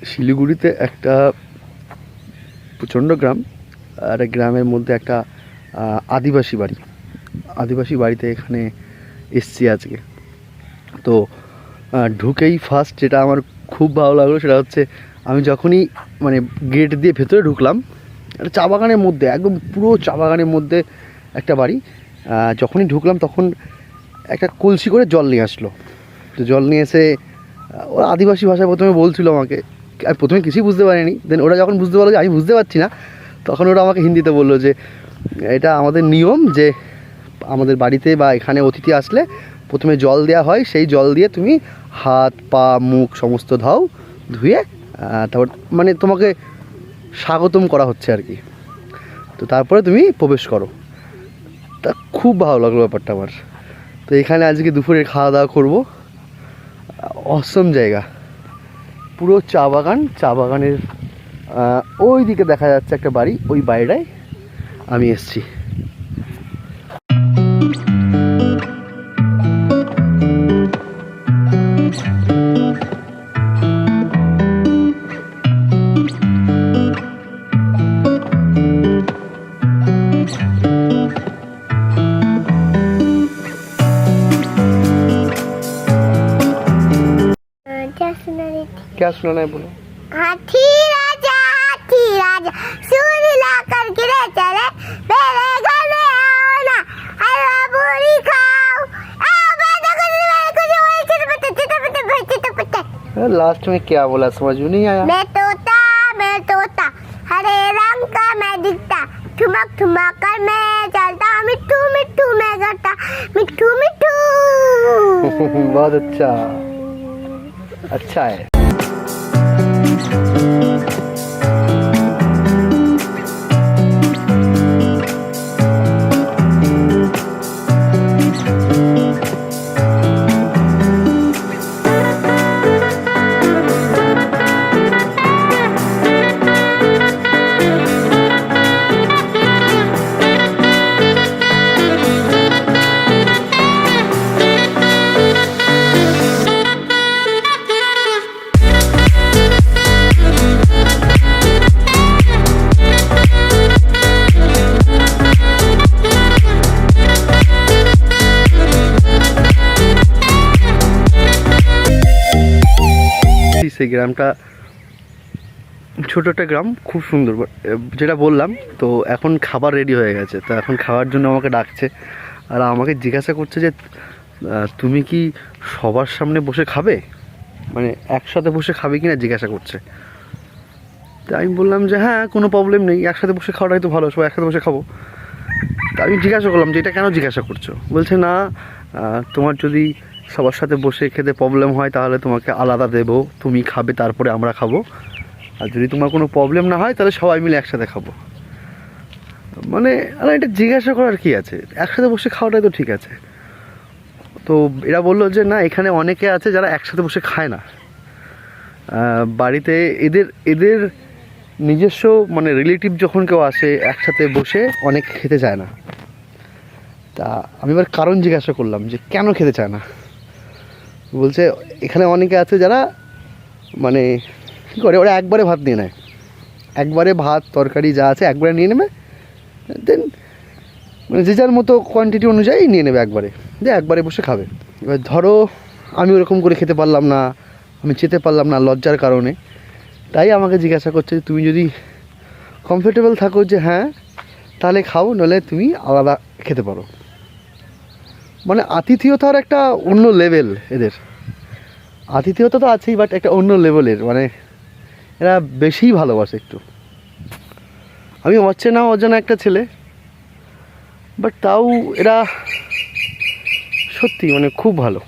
শিলিগুড়িতে একটা প্রচণ্ড গ্রাম, আর গ্রামের মধ্যে একটা আদিবাসী বাড়িতে এখানে এসছি আজকে। তো ঢুকেই ফার্স্ট যেটা আমার খুব ভালো লাগলো সেটা হচ্ছে আমি যখনই মানে গেট দিয়ে ভেতরে ঢুকলাম, একটা চা বাগানের মধ্যে, একদম পুরো চা বাগানের মধ্যে একটা বাড়ি। যখনই ঢুকলাম তখন একটা কলসি করে জল নিয়ে আসলো। তো জল নিয়ে এসে ওরা আদিবাসী ভাষায় প্রথমে বলছিল আমাকে, আমি প্রথমে কিছুই বুঝতে পারিনি। দেন ওরা যখন বুঝতে পারলো যে আমি বুঝতে পারছি না, তখন ওরা আমাকে হিন্দিতে বললো যে এটা আমাদের নিয়ম, যে আমাদের বাড়িতে বা এখানে অতিথি আসলে প্রথমে জল দেওয়া হয়, সেই জল দিয়ে তুমি হাত পা মুখ সমস্ত ধুয়ে তারপর মানে তোমাকে স্বাগতম করা হচ্ছে আর কি। তো তারপরে তুমি প্রবেশ করো। তা খুব ভালো লাগলো ব্যাপারটা আমার। তো এখানে আজকে দুপুরে খাওয়া দাওয়া করবো। অসম জায়গা, পুরো চা বাগানের ওই দিকে দেখা যাচ্ছে একটা বাড়ি, ওই বাড়িটায় আমি এসছি। क्या सुनाना है बोलो। हाथी राजा सूर्य ला कर गिरे चले मेरे घर में आओ ना, हलवा पूरी खाओ। लास्ट में क्या बोला समझ में नहीं आया। मैं तोता हरे रंग का मैं दिखता, ठुमक ठुमक कर मैं चलता, मिट्ठू मिट्ठू मैं करता, मिट्ठू मिट्ठू। बहुत अच्छा है। সেই গ্রামটা ছোট একটা গ্রাম, খুব সুন্দর যেটা বললাম। তো এখন খাবার রেডি হয়ে গেছে, তো এখন খাওয়ার জন্য আমাকে ডাকছে, আর আমাকে জিজ্ঞাসা করছে যে তুমি কি সবার সামনে বসে খাবে, মানে একসাথে বসে খাবে কি না জিজ্ঞাসা করছে। তো আমি বললাম যে হ্যাঁ কোনো প্রবলেম নেই, একসাথে বসে খাওয়াটাই তো ভালো, সবাই একসাথে বসে খাবো। তা আমি জিজ্ঞাসা করলাম যে এটা কেন জিজ্ঞাসা করছো। বলছে না তোমার যদি সবার সাথে বসে খেতে প্রবলেম হয় তাহলে তোমাকে আলাদা দেবো, তুমি খাবে তারপরে আমরা খাবো, আর যদি তোমার কোনো প্রবলেম না হয় তাহলে সবাই মিলে একসাথে খাবো। মানে এটা জিজ্ঞাসা করার কি আছে, একসাথে বসে খাওয়াটাই তো ঠিক আছে। তো এরা বললো যে না এখানে অনেকে আছে যারা একসাথে বসে খায় না, বাড়িতে এদের নিজস্ব মানে রিলেটিভ যখন কেউ আসে একসাথে বসে অনেক খেতে চায় না। তা আমি এবার কারণ জিজ্ঞাসা করলাম যে কেন খেতে চায় না। বলছে এখানে অনেকে আছে যারা মানে কী করে, ওরা একবারে ভাত নিয়ে নেয়, একবারে ভাত তরকারি যা আছে একবারে নিয়ে নেবে, দেন মানে যে যার মতো কোয়ান্টিটি অনুযায়ী নিয়ে নেবে একবারে, যে একবারে বসে খাবে। এবার ধরো আমি ওরকম করে খেতে পারলাম না, আমি যেতে পারলাম না লজ্জার কারণে, তাই আমাকে জিজ্ঞাসা করছে যে তুমি যদি কমফোর্টেবল থাকো যে হ্যাঁ তাহলে খাও, নাহলে তুমি আলাদা খেতে পারো। মানে আতিথেয়তার একটা অন্য লেভেল এদের, আতিথেয়তা তো আছেই বাট একটা অন্য লেভেলের, মানে এরা বেশিই ভালোবাসে একটু। আমি অজানা একটা ছেলে, বাট তাও এরা সত্যি মানে খুব ভালো।